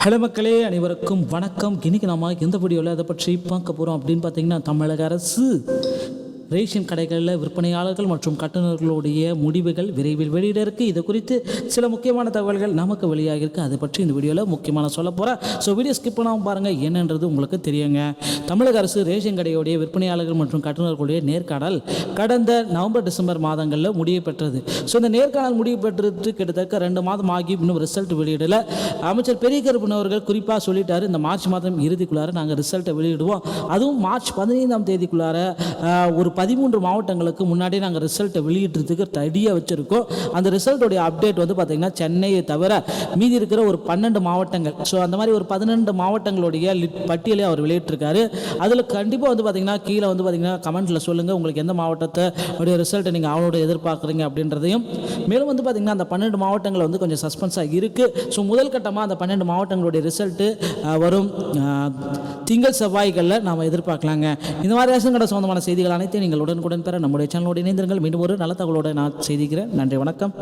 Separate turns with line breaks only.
Hello மக்களே, அனைவருக்கும் வணக்கம். இன்னைக்கு நம்ம எந்த வீடியோவில் அதை பற்றி பார்க்க போகிறோம் அப்படின்னு பார்த்தீங்கன்னா, தமிழக அரசு ரேஷன் கடைகளில் விற்பனையாளர்கள் மற்றும் கட்டுநர்களுடைய முடிவுகள் விரைவில் வெளியிட இருக்குது. இது குறித்து சில முக்கியமான தகவல்கள் நமக்கு வெளியாகிருக்கு. அதை பற்றி இந்த வீடியோவில் முக்கியமான சொல்ல போகிறேன். ஸோ வீடியோ ஸ்கிப் பண்ணாமல் பாருங்கள், என்னன்றது உங்களுக்கு தெரியுங்க. தமிழக அரசு ரேஷன் கடையுடைய விற்பனையாளர்கள் மற்றும் கட்டுநர்களுடைய நேர்காணல் கடந்த நவம்பர் டிசம்பர் மாதங்களில் முடிவு பெற்றது. ஸோ இந்த நேர்காணல் முடிவு பெற்றது கிட்டத்தட்ட 2 மாதம் ஆகி இன்னும் ரிசல்ட் வெளியிடலை. அமைச்சர் பெரிய கருப்பன் அவர்கள் குறிப்பாக சொல்லிட்டாரு, இந்த மார்ச் மாதம் இறுதிக்குள்ளார நாங்கள் ரிசல்ட்டை வெளியிடுவோம். அதுவும் மார்ச் 15ஆம் தேதிக்குள்ளார ஒரு 13 மாவட்டங்களுக்கு முன்னாடி நாங்கள் ரிசல்ட்டை வெளியிடுறதுக்கு ரெடியாக வச்சுருக்கோம். அந்த ரிசல்ட்டுடைய அப்டேட் வந்து பார்த்திங்கன்னா, சென்னையை தவிர மீதி இருக்கிற ஒரு 12 மாவட்டங்கள், ஸோ அந்த மாதிரி ஒரு 12 மாவட்டங்களுடைய பட்டியலை அவர் வெளியிட்டிருக்காரு. அதில் கண்டிப்பாக வந்து பார்த்திங்கன்னா கீழே வந்து பார்த்திங்கன்னா கமெண்ட்டில் சொல்லுங்கள், உங்களுக்கு எந்த மாவட்டத்தை ரிசல்ட்டை நீங்கள் அவனோட எதிர்பார்க்குறீங்க அப்படின்றதையும். மேலும் வந்து பார்த்திங்கன்னா அந்த 12 மாவட்டங்கள் வந்து கொஞ்சம் சஸ்பென்ஸாக இருக்குது. ஸோ முதல் கட்டமாக அந்த 12 மாவட்டங்களுடைய ரிசல்ட்டு வரும் திங்கள் செவ்வாய்களில் நாம் எதிர்பார்க்கலாங்க. இந்த மாதிரி ரேஷன் கடை சொந்தமான செய்திகள் அனைத்தையும் நீங்கள் உடனுக்குடன் பெற நம்முடைய சேனலோடு இணைந்திருங்கள். மீண்டும் ஒரு நல்ல தகவலோடு நான் செய்திக்கிறேன். நன்றி, வணக்கம்.